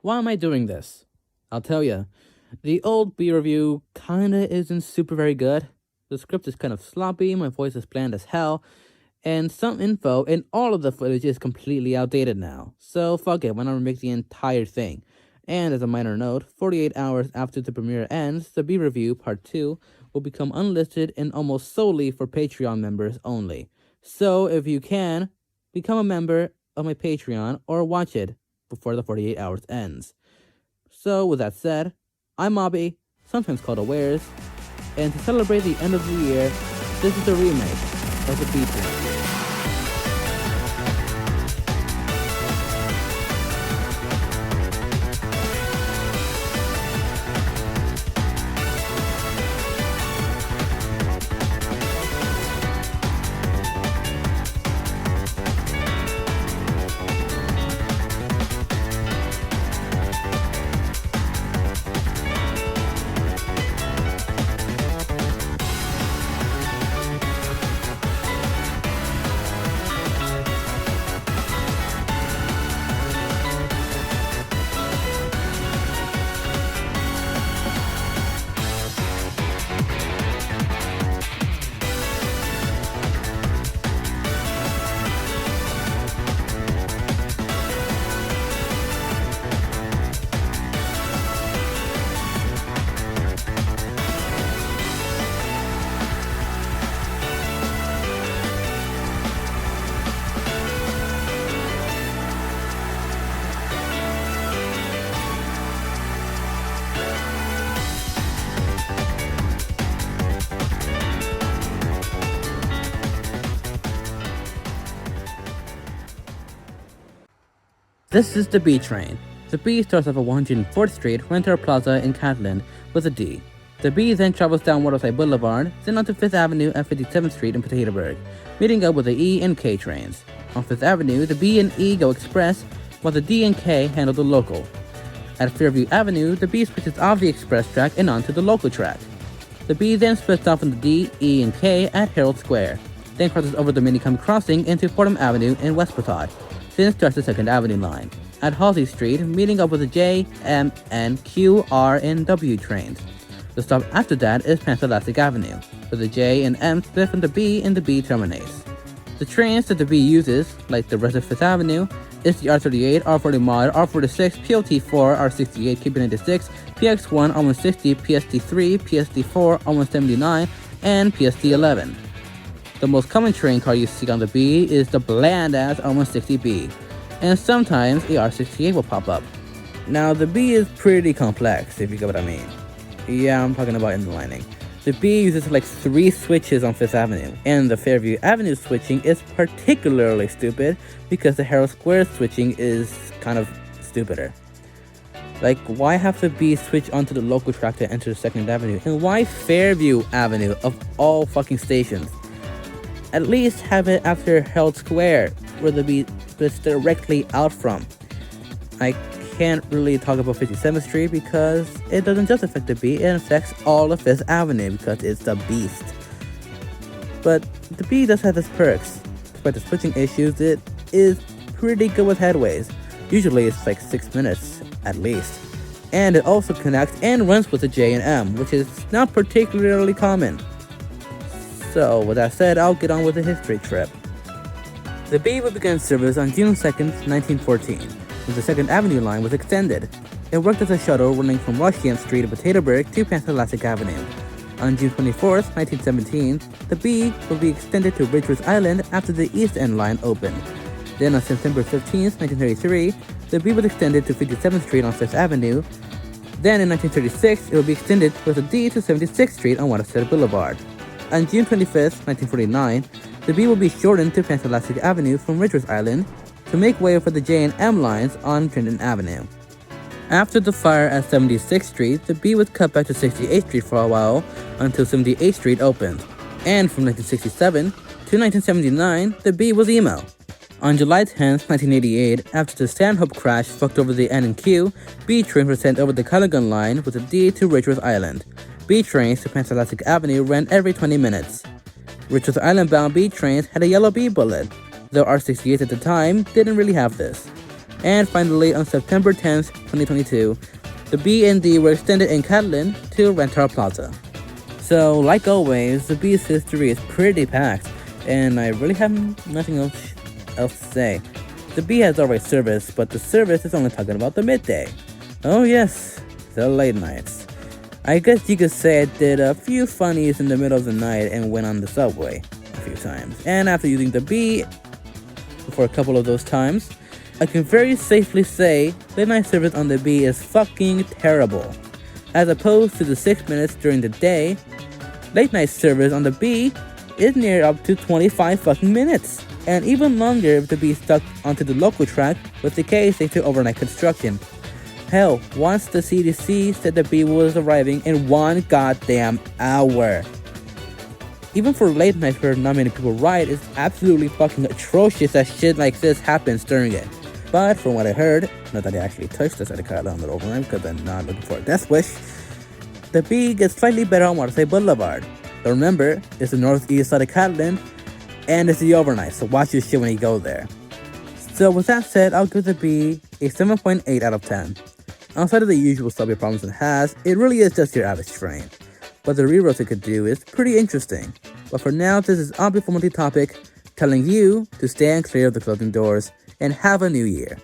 Why am I doing this? I'll tell you. The old B review kinda isn't super very good. The script is kind of sloppy, my voice is bland as hell, and some info in all of the footage is completely outdated now. So fuck it, why not remake the entire thing? And as a minor note, 48 hours after the premiere ends, the B review part 2 will become unlisted and almost solely for Patreon members only. So if you can, become a member of my Patreon or watch it before the 48 hours ends. So with that said, I'm Mobby, sometimes called Awares, and to celebrate the end of the year, this is a remake of the B Train. This is the B Train. The B starts off at 104th Street, Rental Plaza in Catland with a D. The B then travels down Waterside Boulevard, then onto 5th Avenue and 57th Street in Potatoburg, meeting up with the E and K trains. On 5th Avenue, the B and E go express, while the D and K handle the local. At Fairview Avenue, the B switches off the express track and onto the local track. The B then splits off on the D, E, and K at Herald Square, then crosses over the Minicum crossing into Fordham Avenue and West Pottot, then starts the 2nd Avenue line. At Halsey Street, meeting up with the J, M, N, Q, R, and W trains. The stop after that is Panthelastic Avenue, where the J and M split from the B and the B terminates. The trains that the B uses, like the rest of 5th Avenue, is the R38, R40 Mod, R46, POT4, R68, KB96, PX1, R160, PSD3, PSD4, R179, and PSD11. The most common train car you see on the B is the bland-ass R160B, and sometimes a R68 will pop up. Now, the B is pretty complex, if you get what I mean. Yeah, I'm talking about inlining. The B uses like 3 switches on 5th Avenue, and the Fairview Avenue switching is particularly stupid because the Herald Square switching is kind of stupider. Like, why have the B switch onto the local track to enter 2nd Avenue, and why Fairview Avenue of all fucking stations? At least have it after Herald Square, where the B splits directly out from. I can't really talk about 57th Street because it doesn't just affect the B, it affects all of 5th Avenue because it's the beast. But the B does have its perks. Despite the switching issues, it is pretty good with headways. Usually it's like 6 minutes, at least. And it also connects and runs with the J and M, which is not particularly common. So with that said, I'll get on with the history trip. The B would begin service on June 2nd, 1914, when the 2nd Avenue line was extended. It worked as a shuttle running from Rushian Street in Potatoburg to Panthelastic Avenue. On June 24th, 1917, the B would be extended to Ridgeworth Island after the East End line opened. Then on September 15th, 1933, the B was extended to 57th Street on 5th Avenue. Then in 1936, it would be extended with a D to 76th Street on Waterside Boulevard. On June 25th, 1949, the B will be shortened to Panthelastic Avenue from Ridgeworth Island to make way for the J and M lines on Trenton Avenue. After the fire at 76th Street, the B was cut back to 68th Street for a while until 78th Street opened. And from 1967 to 1979, the B was emo. On July 10th, 1988, after the Stanhope crash fucked over the N and Q, B trains were sent over the Callaghan line with a D to Ridgeworth Island. B trains to Panthelastic Avenue ran every 20 minutes. Ridgeworth Island-bound B trains had a yellow B bullet, though R68s at the time didn't really have this. And finally, on September 10th, 2022, the B and D were extended in Catalan to Rental Plaza. So, like always, the B's history is pretty packed, and I really have nothing else to say. The B has always service, but the service is only talking about the midday. Oh yes, the late nights. I guess you could say I did a few funnies in the middle of the night and went on the subway a few times. And after using the B for a couple of those times, I can very safely say late night service on the B is fucking terrible. As opposed to the 6 minutes during the day, late night service on the B is near up to 25 fucking minutes. And even longer if the B is stuck onto the local track, with the case they took overnight construction. Hell, once the CDC said the B was arriving in 1 goddamn hour. Even for late night where not many people ride, it's absolutely fucking atrocious that shit like this happens during it. But from what I heard, not that I actually touched this at the car on the overnight because I'm not looking for a death wish, the B gets slightly better on Waterside Boulevard. But remember, it's the northeast side of Catalan, and it's the overnight, so watch your shit when you go there. So with that said, I'll give the B a 7.8 out of 10. Outside of the usual subway problems it has, it really is just your average train. But the reroutes it could do is pretty interesting. But for now, this is Aubrey from Multi-Topic, telling you to stand clear of the closing doors and have a new year.